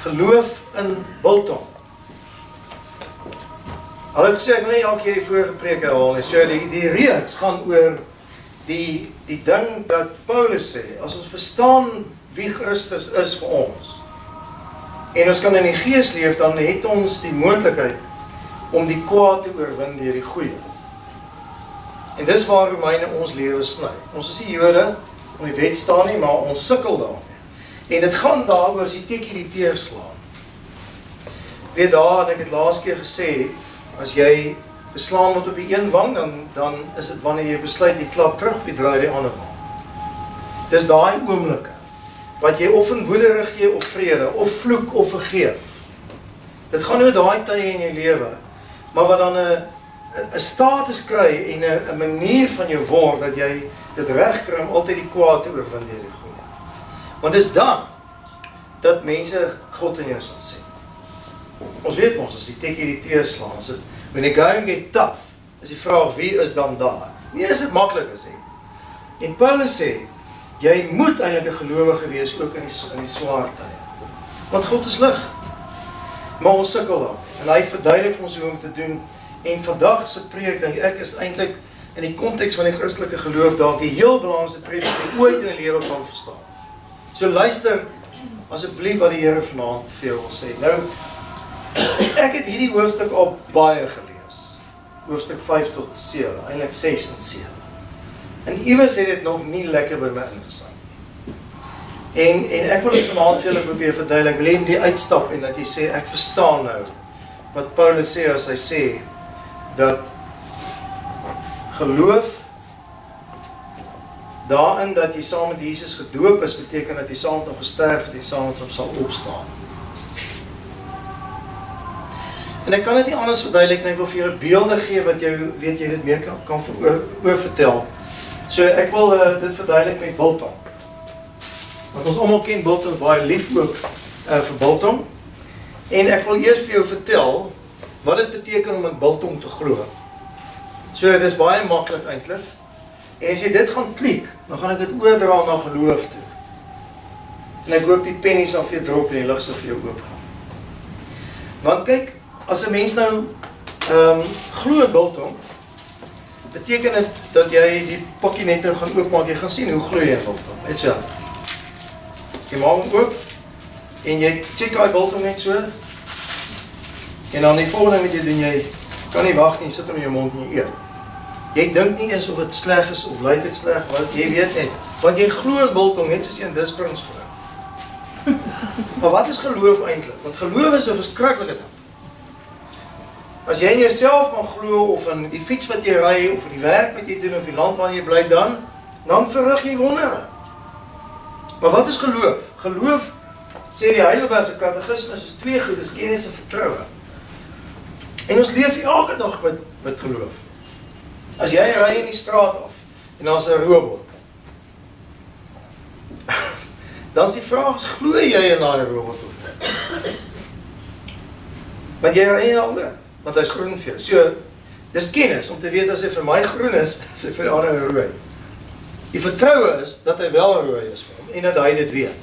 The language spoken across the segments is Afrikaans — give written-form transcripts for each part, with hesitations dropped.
geloof in biltong. Hulle het gesê, ek wil nie elke keer die vorige preek herhaal nie, so die reeks gaan oor die ding dat Paulus sê, as ons verstaan wie Christus is vir ons, en ons kan in die gees leef, dan het ons die moontlikheid om die kwaad te oorwin deur die goeie. En dis waar Romeine ons lewe sny. Ons is nie Jode, om die wet staan nie, maar ons sukkel daarmee. En dit gaan daaroor as die tekkie die teerslaan. Weet daar, en ek het laas keer gesê, as jy beslaan word op die een wang, dan is dit wanneer jy besluit, jy klap terug, jy draai die ander wang. Dis daai oomblikke, wat jy of in woede regeer, of vrede, of vloek, of vergeef. Dit gaan oor daai tye in jou lewe, maar wat dan 'n status kry en 'n manier van jou word, dat jy dit regkry om altyd die kwaad te oorwin deur die goeie. Want dis dan, dat mense God in jou sal sien. Ons weet ons, as die tekkie die teerslaan, as het, when the going get tough, is die vraag, wie is dan daar? Nie is dit maklik as hy. En Paulus sê, jy moet eintlik 'n gelowige wees, ook in die swaar tye. Want God is lig. Maar ons sukkel dan. En hy verduidelik vir ons hoe om te doen. En vandag se preek, dink ek, is eintlik in die konteks van die Christelike geloof dalk die heel belangrikste preek wat jy ooit in die lewe kan verstaan. So luister asseblief wat die Here vanaand vir jou wil sê. Nou, ek het hierdie hoofstuk al baie gelees. Hoofstuk 5 tot 7, eintlik 6 en 7. En iewers het dit nog nie lekker by my ingesit. En ek wil dit vanaand vir julle probeer verduidelik. Ek wil hê die uitstap en dat jy sê, ek verstaan nou wat Paulus sê as hy sê dat geloof daarin dat jy saam met Jesus gedoop is, beteken dat jy saam met hom gesterf het en saam met hom sal opstaan. En ek kan dit nie anders verduidelik nie, ek wil vir julle beelde gee wat jy weet jy dit meer kan oorvertel. So ek wil dit verduidelik met biltong. Want ons almal ken biltong, baie lief ook vir biltong. En ek wil eers vir jou vertel wat dit beteken om in biltong te glo. So dit is baie maklik eintlik. En as jy dit gaan klik, dan gaan ek dit oordra na geloof toe. En ek hoop die pennie sal vir jou drop en die lig sal vir jou oopgaan. Want kyk, as 'n mens nou glo in biltong, beteken dit dat jy die pakkie net nou gaan oopmaak, jy gaan sien hoe glo jy in biltong. Net so. Jy maak hom oop en jy check daai biltong net so. En dan die volgende wat jy doen, jy kan nie wag nie, sit hom in jou mond en jy eet. Jy dink nie eens of dit sleg is of lyk dit sleg, want jy weet net, want jy glo in biltong net soos jy in Disprints glo. Maar wat is geloof eintlik? Want geloof is 'n verskriklike ding. As jy in jouself kan glo, of in die fiets wat jy ry, of in die werk wat jy doen, of die land waar jy bly, dan verrig jy wondere. Maar wat is geloof? Geloof, sê die Heidelbergse katekismes, is twee goed, is kennis en vertroue. En ons leef elke dag met geloof. As jy ry in die straat af, en daar is 'n robot, dan is die vraag, glo jy in daai robot of nie? Want jy ry nie daaroor, want hy is groen vir jou. So, dis kennis, om te weet as hy vir my groen is hy vir die ander rooi. Die vertroue is, dat hy wel rooi is vir hom, en dat hy dit weet.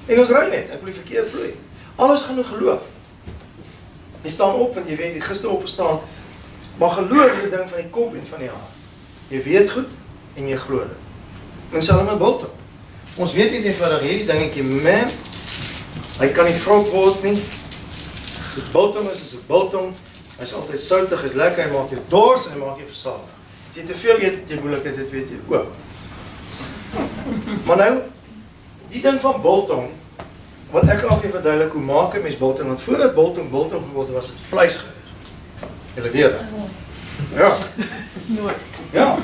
En ons ry net, ek wil die verkeer vloei. Alles gaan oor geloof. Jy staan op, want jy weet, jy gister opgestaan, maar geloof is 'n ding van die kop en van die hart. Jy weet goed, en jy glo dit. En selfs met biltong. Ons weet nie eenvoudig hierdie dingetjie, man, hy kan nie vrot word nie. Die biltong is 'n biltong, hy is altyd soutig, is lekker, hy maak jou dors en hy maak jou versadig. As jy te veel eet, het jy moeilikheid, dit weet jy ook. Maar nou, die ding van biltong, wat ek al vir verduidelik, hoe maak 'n mens biltong, want voordat biltong geword was dit vleis gewees. Julle weet dit. Ja. Nooit. Ja.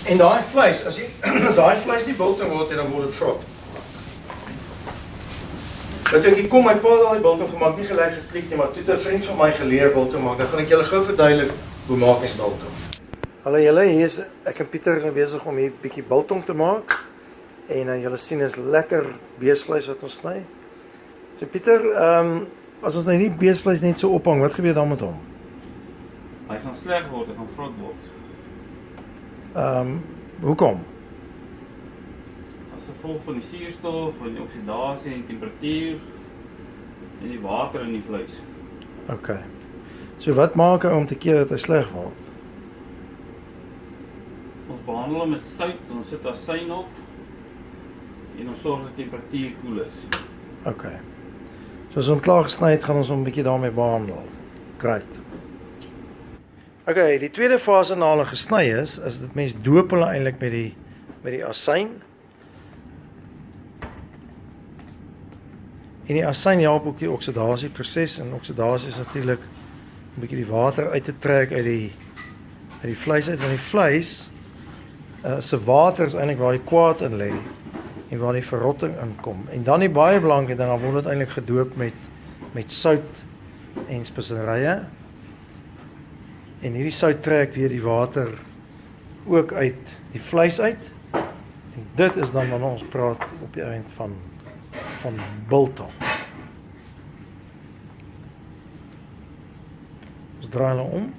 En daai vleis, as daai vleis nie biltong word, dan word dit vrot. Wat ek kom, my pa het al die biltong gemaak, nie gelyk geklik nie, maar toe het 'n vriend van my geleer biltong maak. Dan gaan ek julle gou verduidelik hoe maak mens biltong. Hallo julle, hier is ek en Pieter is besig om hier 'n bietjie biltong te maak. En julle sien is lekker beesvleis wat ons sny. So Pieter, as ons nou hierdie beesvleis net so ophang, wat gebeur dan met hom? Hy gaan sleg word, hy gaan vrot word. Hoekom? As gevolg van die suurstof, van die oksidasie en die temperatuur, En die water in die vleis. OK. So wat maak hy om te keer dat hy sleg word? Ons behandel hom met sout, ons sit asyn op en ons sorg dat die temperatuur koel is. OK. So as hom klaar gesny het, gaan ons hom 'n bietjie daarmee behandel. Great. OK, die tweede fase na hulle gesny is dit mens doop hulle eintlik met die asyn. En die asyn help ook die oksidasieproses, en oksidasie is natuurlik 'n bietjie die water uit te trek uit die vleis uit, want die vleis se water is eintlik waar die kwaad in lê en waar die verrotting inkom. En dan die baie belangrike ding, dan word dit eintlik gedoop met sout en speserye. En hierdie sout trek weer die water ook uit die vleis uit. En dit is dan wanneer ons praat op die eind van biltong. Ons draai hulle om.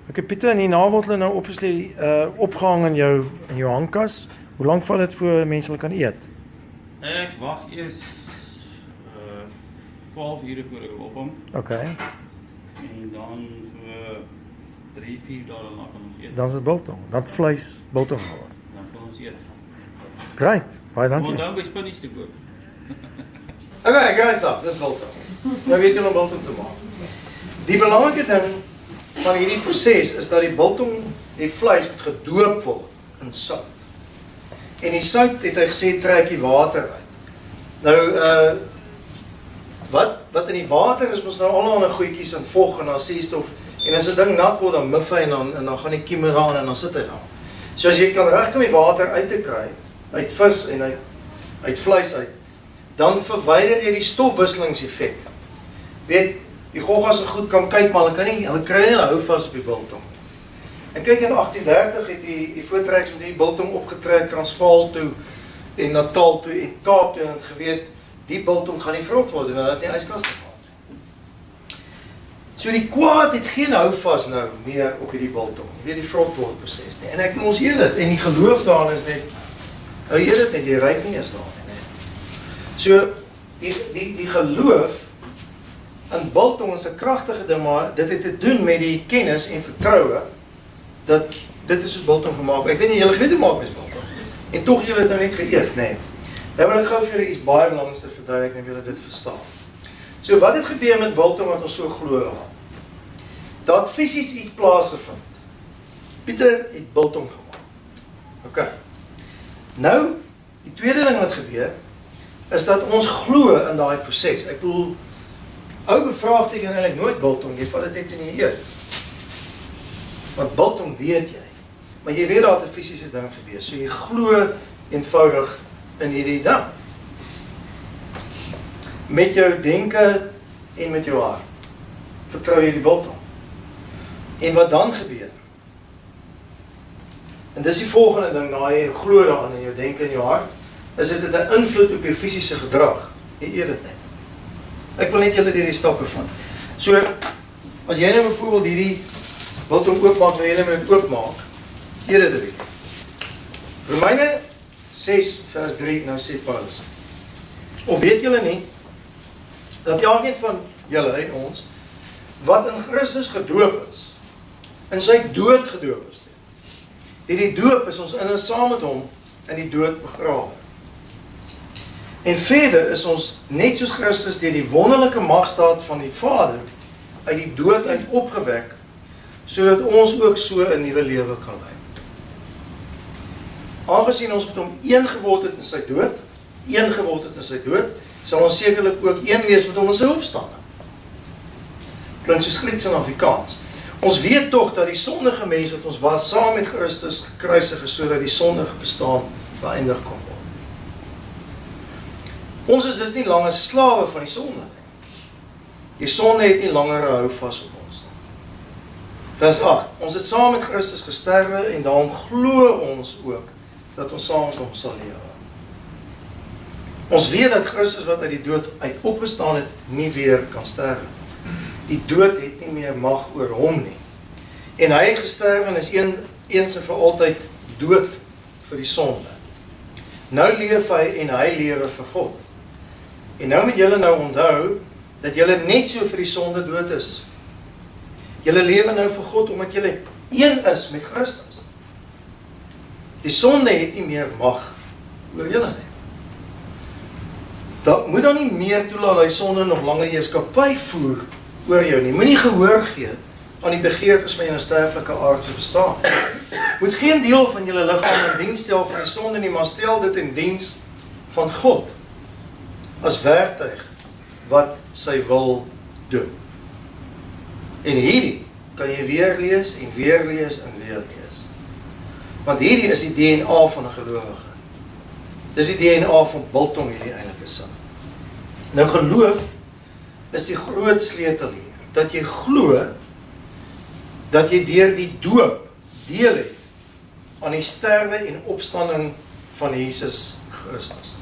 Okay, Pieter, en hierna word hulle nou obviously opgehang in jou hangkas. Hoe lank vat dit voor mense hulle kan eet? Ek wag eers 12 ure voor ek ophang. Okay. En dan so 3-4 dae daarna kan ons eet. Dan is dit biltong. Dan het vleis biltong geword. Dan kan ons eet. Great. Baie dankie. Maar dan by Spinnies te koop. Okay, guys, dis biltong. Nou weet julle om biltong te maak. Die belangrike ding van hierdie proses is dat die biltong, die vleis moet gedoop word in sout. En die sout, het hy gesê, trek die water uit. Nou, wat in die water is, mos nou allerlei goedjies en vog en dan suurstof, en as 'n ding nat word, dan mif hy en dan gaan die kieme daarin en dan sit hy daar. So as jy kan regkom die water uit te kry, uit vis en uit vleis uit, dan verwyder jy die stofwisselingseffek. Weet, die goggas se goed kan kyk, maar hulle kry nie hou vas op die biltong. En kyk, in 1830 het die voortrekkers met die biltong opgetrek, Transvaal toe, en Natal toe, en Kaap toe, en het geweet, die biltong gaan nie vrot word, en hulle het nie ijskaste gehad. So die kwaad het geen houvas nou meer op die biltong, weer die vrot word proses nie. En ek ons eet dit, en die geloof daarin is net, hou eet dit net, die ryk nie is daar nie. So, die geloof in biltong is 'n kragtige ding, maar dit het te doen met die kennis en vertroue, dat dit is soos biltong gemaak. Ek weet nie, julle geweet hoe maak mens biltong. En tog julle het nou net geëet, nee. Nou wil ek gou vir julle iets baie belangriks te verduidelik en julle dit verstaan. So wat het gebeur met biltong wat ons so glo daaraan? Daar het fisies iets plaasgevind. Pieter het biltong gemaak. OK. Nou, die tweede ding wat gebeur, is dat ons glo in daai proses. Ek bedoel, ou bevraagteken eintlik nooit biltong, jy vat dit net in die eet. Want biltong weet jy, maar jy weet daar het 'n fisiese ding gebeur, so jy glo eenvoudig in hierdie ding. Met jou denke en met jou hart vertrou jy die biltong. En wat dan gebeur? En dis die volgende ding, na jy glo daaraan in jou denke en jou hart, is dit 'n invloed op jou fisiese gedrag. Jy eet dit net. Ek wil net julle deur die stappe vat. So, as jy nou byvoorbeeld hierdie biltong oopmaak, wil jy net dit oopmaak, eet dit 'n bietjie. Romeine 6 vers 3, nou sê Paulus, of weet julle nie, dat elkeen van julle en ons, wat in Christus gedoop is, in sy dood gedoop is. Die doop is ons in saam met hom in die dood begrawe. En verder is ons net soos Christus deur die wonderlike magstaat van die Vader uit die dood uit opgewek, sodat ons ook so 'n nuwe lewe kan lei. Aangesien ons met hom een geword het in sy dood, sal ons sekerlik ook een wees met hom in sy opstanding. Klink soos Grieks en Afrikaans. Ons weet tog dat die sondige mens wat ons was, saam met Christus gekruisig is, sodat die sondige bestaan beëindig kon word. Ons is dus nie langer slawe van die sonde nie. Die sonde het nie langer 'n houvas op ons nie. Vers 8. Ons het saam met Christus gesterwe en daarom glo ons ook dat ons saam met hom sal lewe. Ons weet dat Christus wat uit die dood uit opgestaan het, nie weer kan sterwe. Die dood het nie nie meer mag oor hom nie. En hy het gesterf en is eens en vir altyd dood vir die sonde. Nou leef hy en hy lewe vir God. En nou moet julle nou onthou, dat julle net so vir die sonde dood is. Julle lewe nou vir God, omdat julle een is met Christus. Die sonde het nie meer mag oor julle nie. Dat moet dan nie meer toelaat dat die sonde nog langer heerskappy voer oor jou nie. Moenie gehoor gee aan die begeertes van julle sterflike aardse bestaan. Moet geen deel van julle liggaam in diens stel van die sonde nie, maar stel dit in diens van God as werktuig wat sy wil doen. En hierdie kan jy weer lees en weer lees en weer lees. Want hierdie is die DNA van 'n gelowige. Dis die DNA van biltong hierdie eintlike sin. Nou geloof is die groot sleutel hier, dat jy glo dat jy deur die doop deel het aan die sterwe en opstanding van Jesus Christus.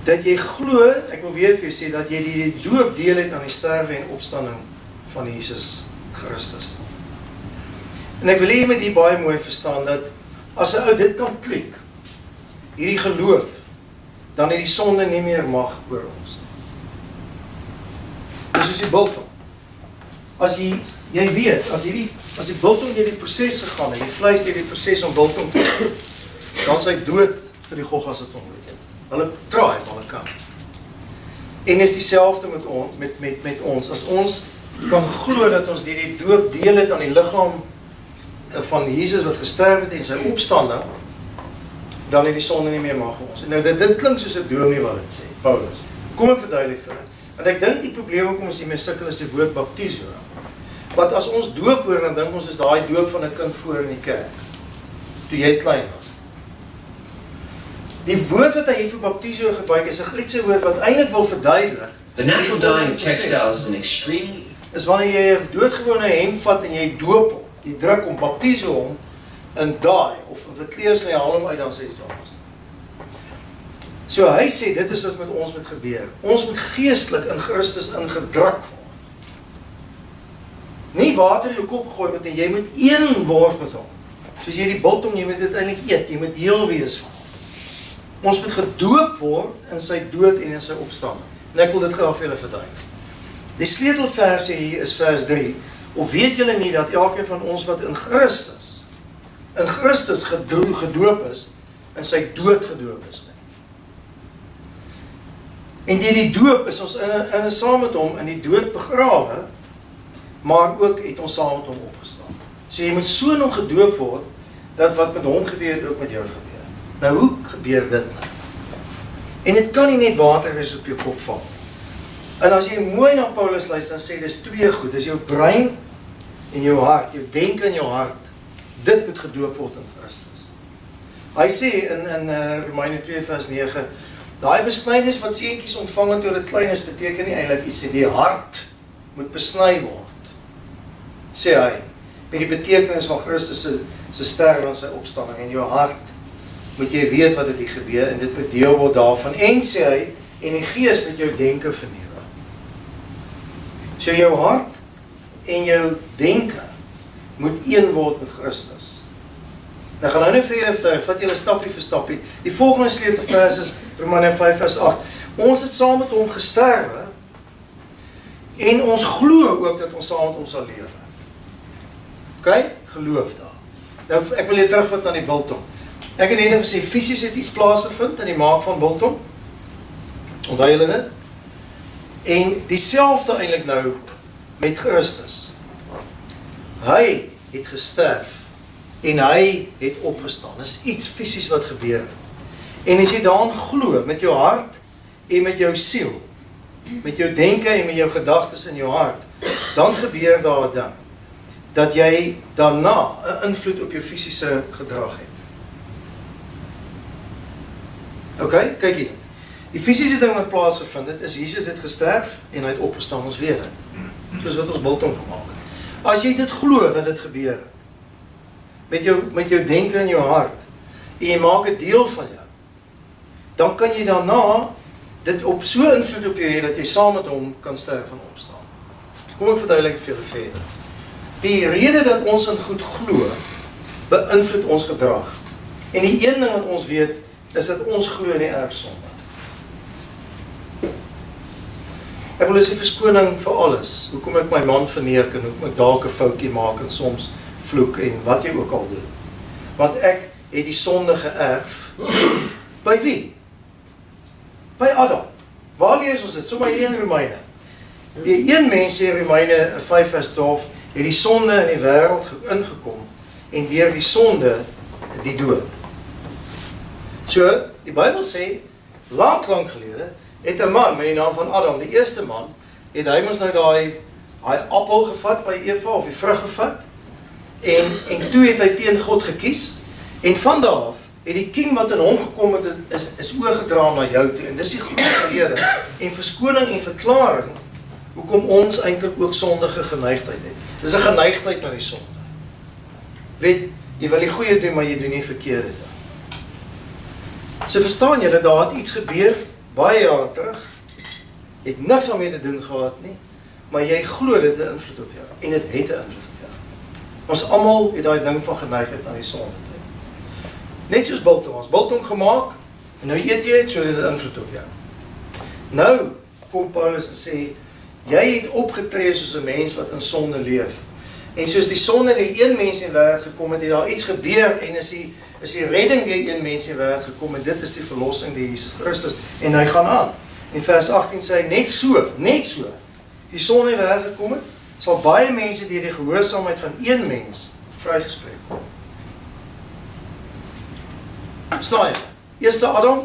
Dat jy glo, ek wil weer vir jou sê, dat jy die doop deel het aan die sterwe en opstanding van Jesus Christus. En ek wil hê jy moet hier baie mooi verstaan, dat as 'n ou dit kan klik, hierdie geloof, dan het die sonde nie meer mag oor ons. Dis soos die biltong. As jy weet, as die biltong deur die proses gegaan het, die vleis deur die proses om biltong te doen, dan is hy dood vir die goggas wat hom eet. Hulle traai op alle kant. En is dieselfde met ons. As ons kan glo dat ons deur die doop deel het aan die liggaam van Jesus wat gesterf het en sy opstanding, dan het die sonde nie meer mag vir ons. En nou dit klink soos 'n dominee wat dit sê, Paulus. Kom ek verduidelik vir hulle. Want ek dink die probleem hoekom ons hiermee sukkel is die woord baptiso. Want as ons doop hoor, dan dink ons is daai doop van 'n kind voor in die kerk, toe jy klein was. Die woord wat hy vir baptiso gebruik is 'n Griekse woord wat eintlik wil verduidelik. The natural dyeing of textiles is an extremely Is wanneer jy 'n doodgewone hemp vat en jy doop hom, jy druk hom, baptiso hom in daai of wat kleers en jy haal hom uit, dan sê iets anders. So hy sê dit is wat met ons moet gebeur. Ons moet geestelik in Christus ingedruk word. Nie water in jou kop gegooi word en jy moet een word met hom. Soos jy die biltong, jy moet dit eintlik eet, jy moet deel wees van hom. Ons moet gedoop word in sy dood en in sy opstanding. En ek wil dit graag vir julle verduidelik. Die sleutelversie hier is vers 3. Of weet julle nie dat elkeen van ons wat in Christus gedoop is, in sy dood gedoop is nie. En deur die doop is ons in saam met hom in die dood begrawe, maar ook het ons saam met hom opgestaan. So jy moet so nog gedoop word, dat wat met hom gebeur het, ook met jou gebeur. Nou hoe gebeur dit nou? En dit kan nie net water wees op jou kop val. En as jy mooi na Paulus luister, dan sê dis twee goed, dis jou brein en jou hart, jou denke en jou hart, dit moet gedoop word in Christus. Hy sê in Romeine 2 vers 9, daai besnydenis wat seentjies ontvang het toe hulle klein is, beteken nie eintlik iets, die hart moet besny word, sê hy, met die betekenis van Christus se sterwe en sy opstanding, en jou hart moet jy weet wat het hier gebeur, en dit moet deel word daarvan, en sê hy, en die gees met jou denke vernuwe. So jou hart en jou denke moet een word met Christus. Nou gaan nou net vir julle vertel, vat julle stapie vir stapie. Die volgende sleutelvers is Romeine 5 vers 8. Ons het saam met hom gesterwe en ons glo ook dat ons saam met hom sal lewe. OK? Geloof daar. Nou ek wil jy terugvat aan die biltong. Ek het net gesê fisies het iets plaasgevind in die maak van biltong. Onthou julle dit? En dieselfde eintlik nou met Christus. Hy het gesterf en hy het opgestaan. Dis iets fisies wat gebeur het. En as jy daarin glo met jou hart en met jou siel, met jou denke en met jou gedagtes in jou hart, dan gebeur daar 'n ding dat jy daarna 'n invloed op jou fisiese gedrag het. OK, kyk hier. Die fisiese ding wat plaasgevind het, is Jesus het gesterf en hy het opgestaan, ons weet dit. Soos wat ons biltong gemaak het. As jy dit glo dat dit gebeur het, met jou denke in jou hart, en jy maak 'n deel van jou, dan kan jy daarna dit op so invloed op jou hê, dat jy saam met hom kan sterf en opstaan. Kom ek verduidelik dit vir julle verder. Die rede dat ons in goed glo, beïnvloed ons gedrag. En die een ding wat ons weet, is dat ons glo in die erfsonde. Ek wil sê verskoning vir alles. Hoekom ek my man verneek en hoekom ek dalk 'n foutjie maak en soms vloek en wat jy ook al doen. Want ek het die sonde geërf. By wie? By Adam. Waar lees ons dit? Sommer hier in Romeine. Die een mens sê Romeine 5 vers 12, het die sonde in die wêreld ingekom en deur die sonde die dood. So, die Bybel sê, lank gelede, het 'n man met die naam van Adam, die eerste man, het hy mos nou daai appel gevat by Eva, of die vrug gevat, en toe het hy teen God gekies, en van daar af, het die kiem wat in hom gekom het, is oorgedra na jou toe, en dis die groot rede, en verskoning en verklaring, hoekom ons eintlik ook sondige geneigtheid het. Dis 'n geneigtheid na die sonde. Weet, jy wil die goeie doen, maar jy doen nie verkeerde nie. So verstaan julle, daar het iets gebeur, baie jare terug, jy het niks daarmee te doen gehad nie, maar jy glo dit 'n invloed op jou, en dit het 'n invloed op jou. Ons almal het daai ding van geneigtheid aan die sonde. Net soos biltong, ons biltong gemaak, en nou eet jy het, so dit 'n invloed op jou. Nou, kom Paulus en sê, jy het opgetree soos 'n mens wat in sonde leef. En soos die sonde deur een mens in die wêreld gekom het, het daar iets gebeur en is die redding deur een mens in die wêreld gekom en dit is die verlossing deur Jesus Christus en hy gaan aan. In vers 18 sê hy net so. Die sonde in die wêreld gekom het, sal baie mense deur die gehoorsaamheid van een mens vrygespreek word. Verstaan jy? Eerste Adam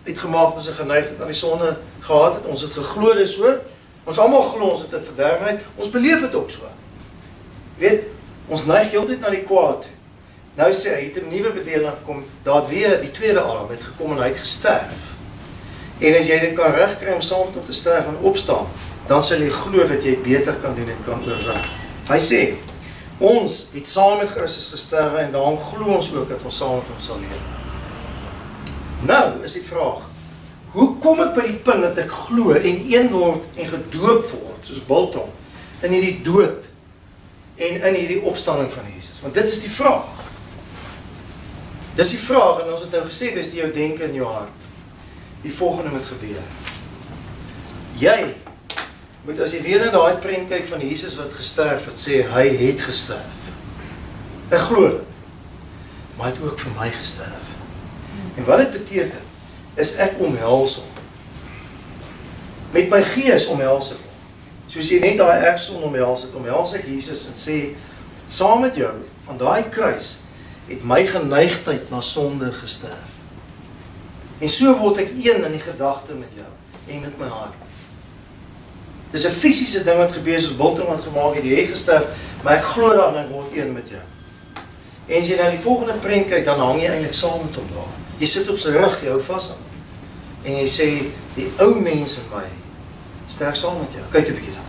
het gemaak ons 'n geneigtheid aan die sonde gehad het, ons het geglo dis so. Ons almal glo ons het 'n verderfenis, ons beleef dit ook so. Weet, ons neig heeltyd na die kwaad toe. Nou sê hy het 'n nuwe bedeling gekom, daar weer die tweede Adam het gekom en hy het gesterf. En as jy dit kan regkry om saam met hom te sterf en opstaan, dan sal jy glo dat jy beter kan doen en kan oorwin. Hy sê, ons het saam met Christus gesterwe en daarom glo ons ook dat ons saam met hom sal leef. Nou is die vraag, hoe kom ek by die punt dat ek glo en een word en gedoop word, soos biltong, in hierdie dood en in hierdie opstanding van Jesus? Want dit is die vraag. Dis die vraag, en ons het nou gesê, dis die jou denke in jou hart. Die volgende moet gebeur. Jy moet, as jy weer na daai prent kyk van Jesus wat gesterf het, sê, hy het gesterf. Ek glo dit. Maar hy het ook vir my gesterf. En wat dit beteken, is ek omhels hom. Met my gees omhels ek hom. Soos jy net daai erfsonde omhels ek Jesus en sê, saam met jou, van daai kruis, het my geneigtheid na sonde gesterf. En so word ek een in die gedagte met jou, en met my hart. Dis 'n fisiese ding wat gebeur, soos biltong wat gemaak het, jy het gesterf, maar ek glo daarin en word een met jou. En as jy na die volgende prent kyk, dan hang jy eintlik saam met hom daar. Jy sit op sy rug, jy hou vas aan hom. En jy sê, die ou mens in my, sterk saam met jou. Kyk 'n bietjie daar.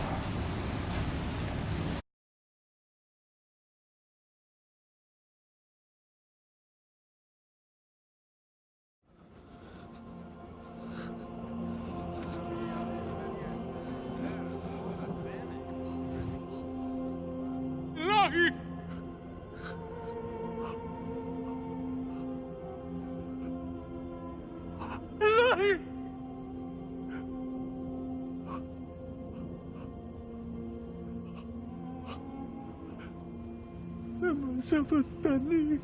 Sabatani.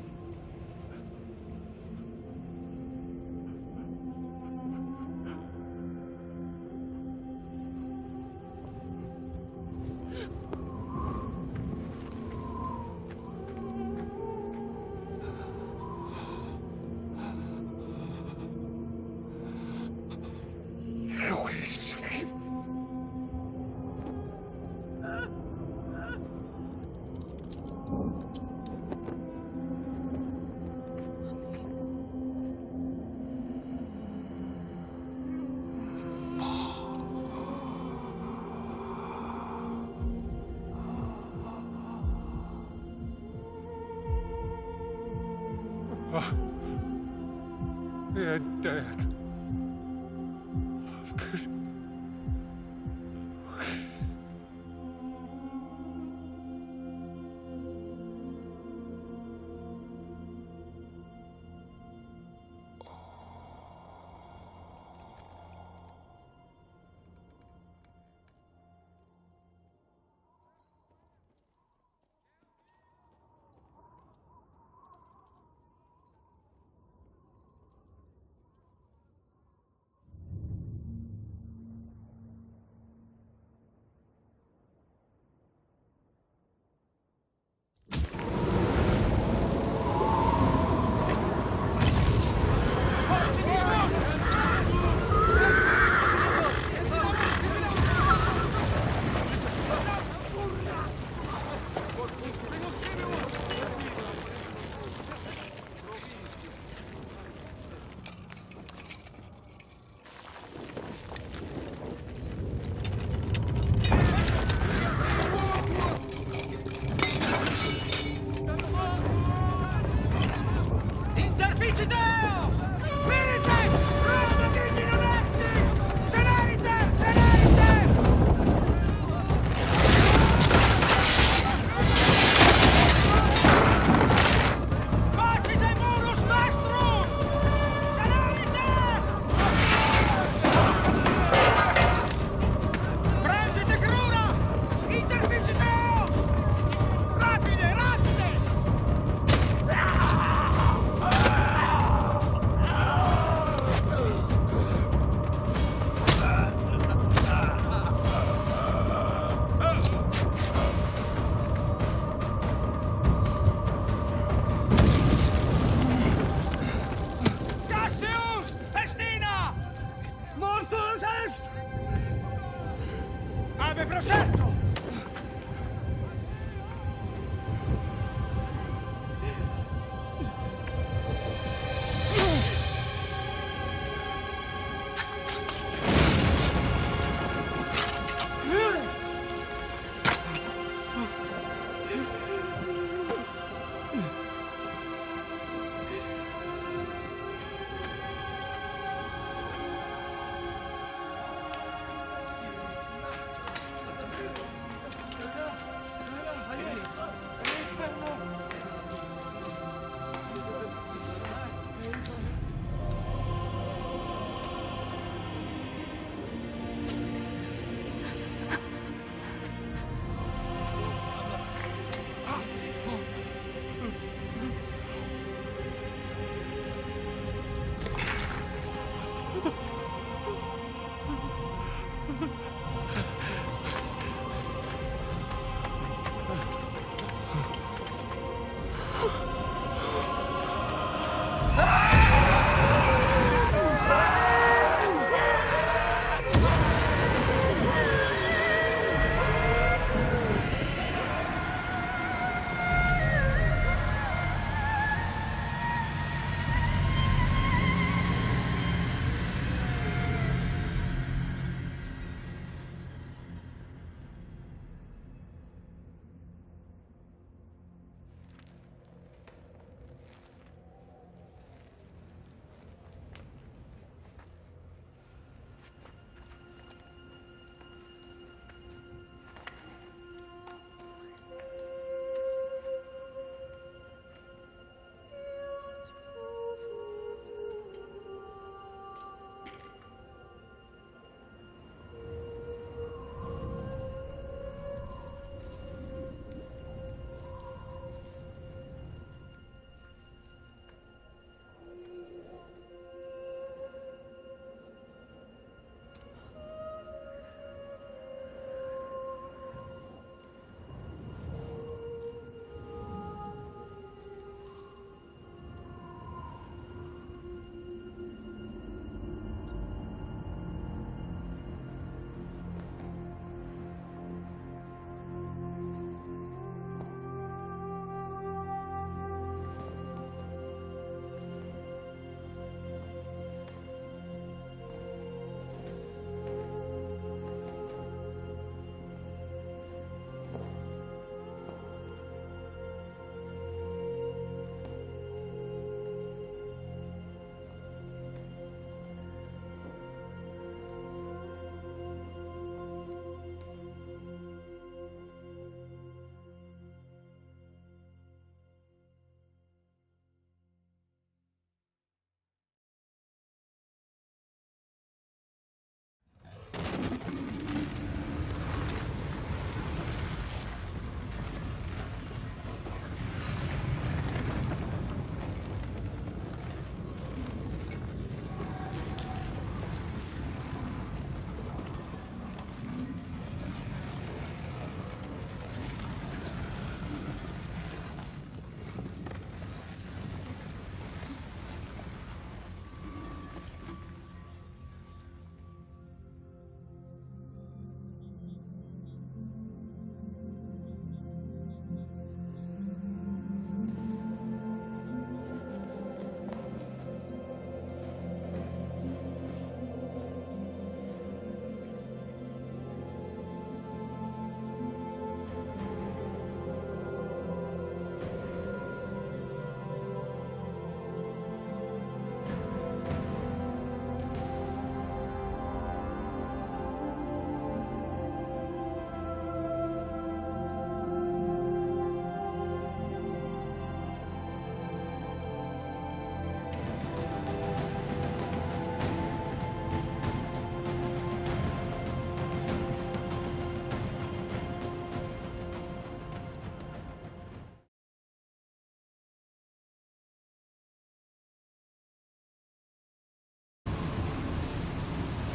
Yeah, Dad.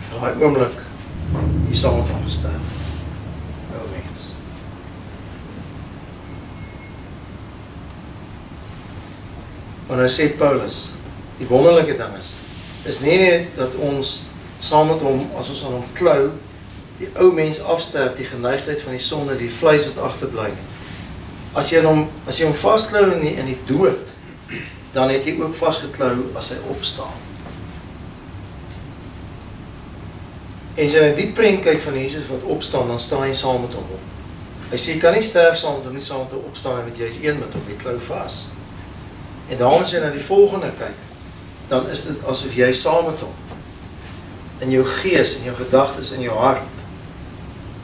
In daai oomblik, jy saam met hom gesterf. Nou mens. Maar nou sê Paulus, die wonderlike ding is nie net dat ons saam met hom, as ons aan hom klou, die ou mens afsterf, die geneigtheid van die sonde, die vleis wat agterbly nie. As jy hom vasklou in die dood, dan het jy ook vasgeklou as hy opstaan. En as jy na die prent kyk van Jesus wat opstaan, dan staan jy saam met hom op. Hy sê, jy kan nie sterf saam met hom, nie saam met hom opstaan, want jy is een met hom, jy klou vas. En daarom as jy na die volgende kyk, dan is dit asof jy saam met hom, in jou gees, in jou gedagtes, in jou hart,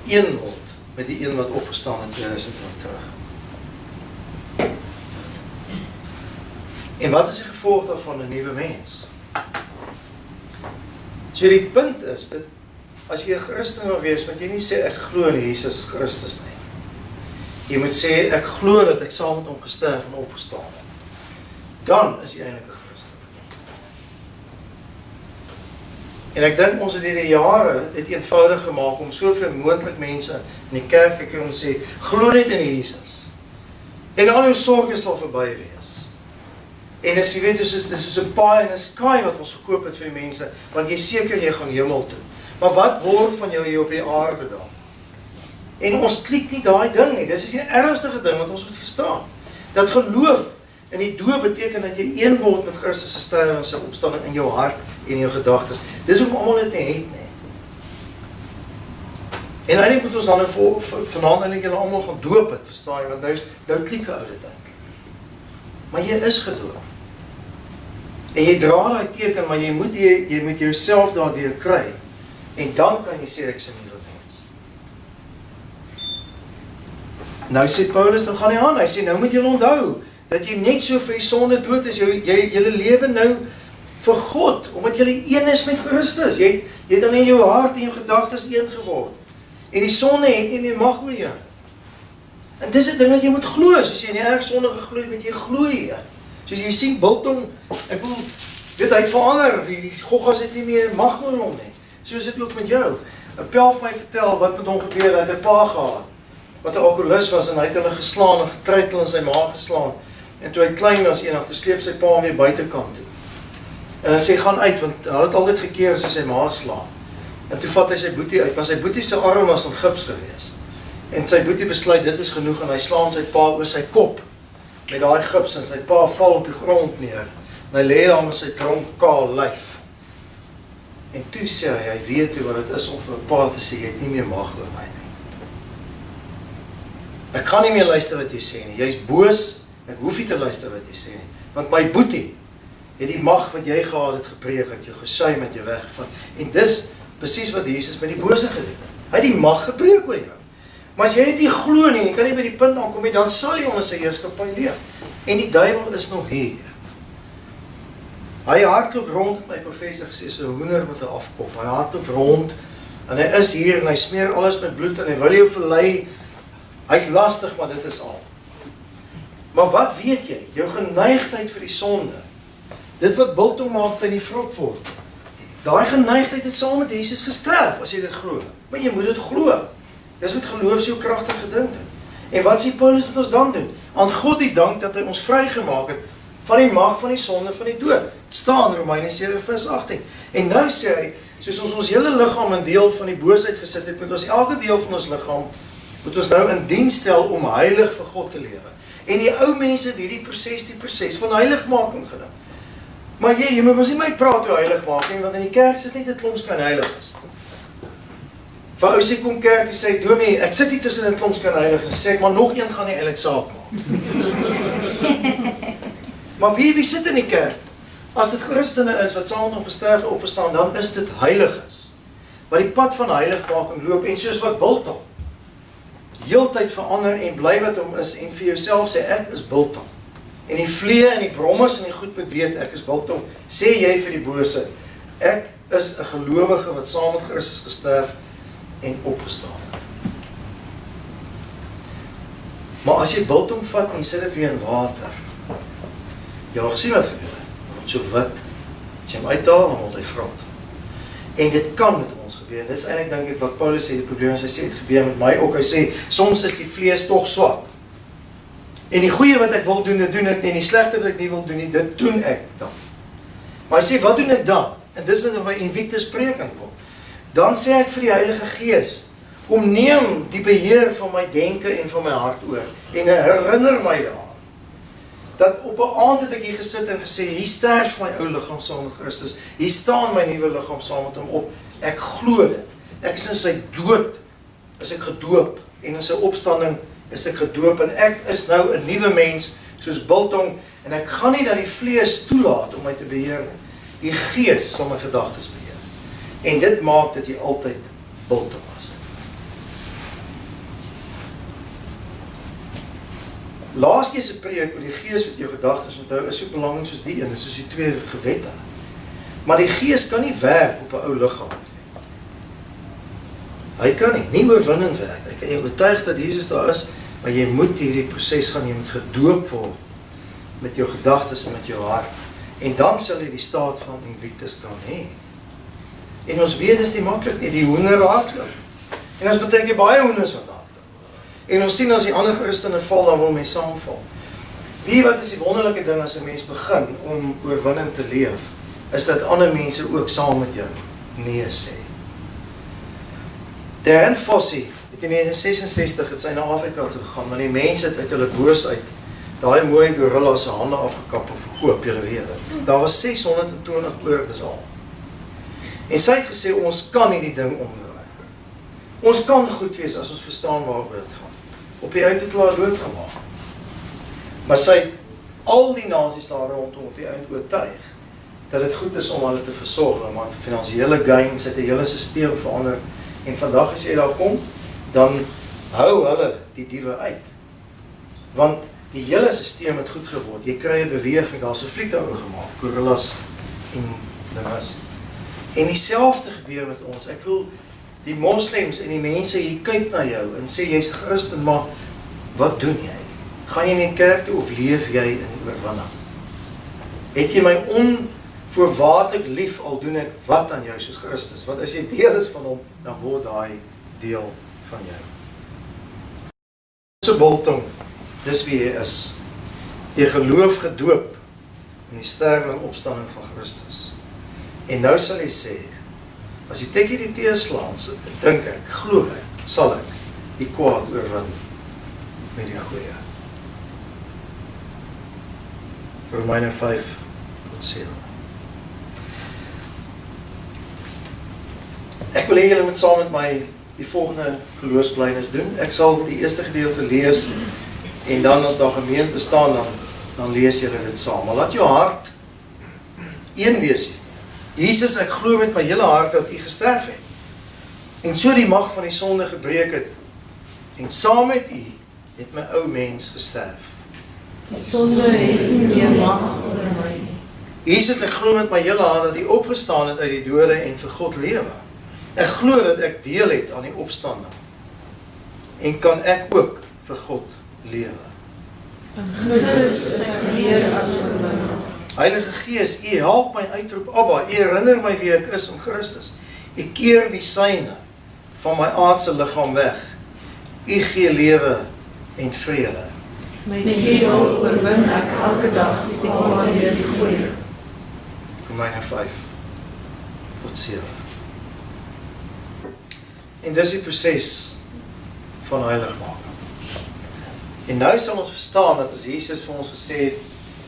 een word met die een wat opgestaan in 2000 jaar terug. En wat is die gevolg daarvan 'n nuwe mens? So die punt is, dat as jy 'n Christen wil wees, moet jy nie sê, ek glo in Jesus Christus nie. Jy moet sê, ek glo dat ek saam met hom gesterf en opgestaan het. Dan is jy eintlik 'n Christen. En ek dink ons het hierdie jare dit eenvoudig gemaak om soveel moontlik mense in die kerk te kry om te sê, glo net in Jesus. En al jou sorges sal verby wees. En as jy weet, dit is soos 'n pie en 'n sky wat ons verkoop het vir die mense, want jy seker jy gaan hemel toe. Maar wat word van jou hier op die aarde dan? En ons klik nie daai ding nie. Dis is die ernstige ding wat ons moet verstaan. Dat geloof in die dood beteken dat jy een word met Christus se sterwe en sy opstanding in jou hart en in jou gedagtes. Dis hoekom almal dit nie het nie. En eintlik moet ons dan vanaand eintlik julle almal gaan doop het, verstaan jy? Want nou klik ou dit eintlik. Maar jy is gedoop. En jy dra daai teken, maar jy moet jouself daardeur kry. En dan kan jy sê ek is 'n nuwe mens. Nou sê Paulus, dan gaan hy aan. Hy sê nou moet julle onthou dat jy net so vir die sonde dood is. Julle lewe nou vir God, omdat julle een is met Christus. Jy het dan in jou hart en jou gedagtes een geword. En die sonde het nie meer mag oor jou. En dis 'n ding wat jy moet glo. Soos jy in die erg sonde geglo het, moet jy glo hier. Soos jy sien Biltong, ek bedoel, weet hy het verander, die goggas het nie meer mag oor hom nie. So is dit ook met jou. 'n Pel vir my vertel wat met hom gebeur, hy het 'n pa gehad, wat 'n alkoholist was, en hy het hulle geslaan en getruitel in sy maag geslaan. En toe hy klein was eendag, toe sleep sy pa hom weer buitekant toe. En hy sê, gaan uit, want hy het altyd gekeer as hy sy ma slaan. En toe vat hy sy boetie uit, maar sy boetie se arm was in gips gewees. En sy boetie besluit, dit is genoeg, en hy slaan sy pa oor sy kop, met daai gips, en sy pa val op die grond neer. En hy lê daar met sy dronk kaal lyf. En toe sê hy weet toe wat het is om vir 'n pa te sê, jy het nie meer mag oor my nie. Ek gaan nie meer luister wat jy sê nie, jy is boos, ek hoef nie te luister wat jy sê nie, want my boetie het die mag wat jy gehad het gepreek, het jou gesuim, het jou weggevat. En dis presies wat Jesus met die bose gedoen het. Hy het die mag gepreek oor jou. Maar as jy het nie glo nie, jy kan nie by die punt aankom nie, dan sal jy onder sy heerskappy leef. En die duiwel is nog hier. Hy hardloop rond, het my professor gesê, so 'n hoender met 'n afkop. Hy hardloop rond, en hy is hier, en hy smeer alles met bloed, en hy wil jou verlei. Hy's lastig, maar dit is al. Maar wat weet jy? Jou geneigtheid vir die sonde, dit wat Biltong maak by die vrot word, daai geneigtheid het saam met Jesus gesterf, as jy dit glo. Maar jy moet dit glo. Dis wat geloof so kragtige ding doen. En wat sê Paulus wat ons dan doen? Aan God die dank dat hy ons vrygemaak het van die mag van die sonde van die dood. Staan Romeine 7 vers 18. En nou sê hy, soos ons hele liggaam in deel van die boosheid gesit het, moet ons elke deel van ons liggaam moet ons nou in diens stel om heilig vir God te lewe. En die ou mense het die proses van heiligmaking gedoen. Maar jy moet mos nie my praat oor heiligmaking, want in die kerk sit net 'n klomp skyn heilig is. Vir ou sê kom kerk, die sê, Domie, ek sit hier tussen 'n klomp skyn heilig is, sê ek, maar nog een gaan nie eintlik saak maak. Maar wie sit in die kerk? As dit Christene is wat saam met hom gesterf en opgestaan, dan is dit heiliges. Wat die pad van heiligmaking loop, en soos wat Biltong heeltyd verander en bly wat hom is, en vir jouself sê, ek is Biltong. En die vlee en die brommers en die goed moet weet, ek is Biltong. Sê jy vir die bose, ek is 'n gelowige wat saam met Christus gesterf en opgestaan het. Maar as jy Biltong vat en jy sit dit weer in water, jy al gesien wat gebeur, hy word so wit, as jy hom uithaal, dan word hy vrot. En dit kan met ons gebeur. En dit is eintlik dink ek wat Paulus sê, die probleem is, hy sê het gebeur met my ook. Hy sê, soms is die vlees tog swak. En die goeie wat ek wil doen, dit doen ek nie. En die slegte wat ek nie wil doen nie, dit doen ek dan. Maar hy sê, wat doen ek dan? En dis in waar Invictus prediking kom. Dan sê ek vir die Heilige Gees, kom neem die beheer van my denke en van my hart oor. En herinner my daaraan. Dat op 'n aand het ek hier gesit en gesê, hier sterf my ou liggaam saam met Christus. Hier staan my nuwe liggaam saam met hom op. Ek glo dit. Ek is in sy dood, is ek gedoop. En in sy opstanding is ek gedoop. En ek is nou 'n nuwe mens, soos biltong. En ek gaan nie dat die vlees toelaat om my te beheer nie. Die Gees sal my gedagtes beheer. En dit maak dat jy altyd biltong is. Laas keer se preek oor die Gees wat jou gedagtes onthou is so belangrik soos die een, dis soos die twee gewette. Maar die Gees kan nie werk op 'n ou liggaam nie. Hy kan nie oorwinnend werk. Hy kan jou oortuig dat Jesus daar is, maar jy moet hierdie proses gaan, jy moet gedoop word met jou gedagtes en met jou hart. En dan sal jy die staat van Invictus kan hê. En ons weet dis nie maklik nie, die hoender hardloop. En ons beteken baie hoenders wat hardloop. En ons sien as die ander Christene val, dan wil mense saamval. Wie wat is die wonderlike ding as 'n mens begin om oorwinning te leef, is dat ander mense ook saam met jou nee sê. Dan Fossey het in 1966 het sy na Afrika toe gegaan, want die mense het uit hulle boosheid daai mooi gorilla se hande afgekap en verkoop, julle weet dit. Daar was 620 oordes al. En sy het gesê, ons kan nie die ding omdraai. Ons kan goed wees as ons verstaan waaroor dit gaan. Op die eind het hulle haar doodgemaak. Maar sy het al die nasies daar rondom op die eind oortuig dat dit goed is om hulle te versorg, want finansiële gains het 'n hele stelsel verander. En vandag as jy daar kom, dan hou hulle die diewe uit. Want die hele stelsel het goed geword. Jy kry 'n beweging, daar's 'n vliegtuig gemaak, gorillas en dinges. En dieselfde gebeur met ons. Ek wil die moslems en die mense hier kyk na jou en sê jy's Christen, maar wat doen jy? Gaan jy in die kerk toe of leef jy in die oorwinning? Het jy my onvoorwaardelik lief al doen ek wat aan jou soos Christus? Wat as jy deel is van hom, dan word daai deel van jou. So biltong, dis wie hy is. Jy geloof gedoop in die sterwe en opstanding van Christus. En nou sal hy sê, as die tekkie die teeslaan, dink ek, glo ek, sal ek die kwaad oorwin met die goeie. Romeine 5-7. Ek wil hê julle moet saam met my die volgende geloofsbelijdenis doen. Ek sal die eerste gedeelte lees en dan as daar gemeente staan, dan lees julle dit saam. Maar laat jou hart een wees. Jesus, ek glo met my hele hart dat U gesterf het. En so die mag van die sonde gebreek het. En saam met U het my ou mens gesterf. Die sonde het nie meer mag oor my nie. Jesus, ek glo met my hele hart dat U opgestaan het uit die dode en vir God lewe. Ek glo dat ek deel het aan die opstanding. En kan ek ook vir God lewe. In Christus is ek meer as oorwinnaar. Heilige Gees, U help my uitroep, Abba, U herinner my wie ek is in Christus. U keer die syne van my aardse liggaam weg. U gee lewe en vrede. Met U hulp oorwin ek elke dag die kwaad deur die goeie. Romeine 5-7. En dis die proses van heiligmaking. En nou sal ons verstaan dat as Jesus vir ons gesê het,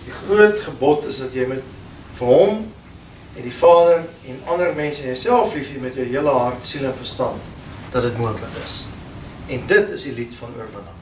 die groot gebod is dat jy met vir hom en die Vader en ander mense en jouself lief hê met jou hele hart, siel en verstand, dat dit moontlik is. En dit is die lied van oorwinning.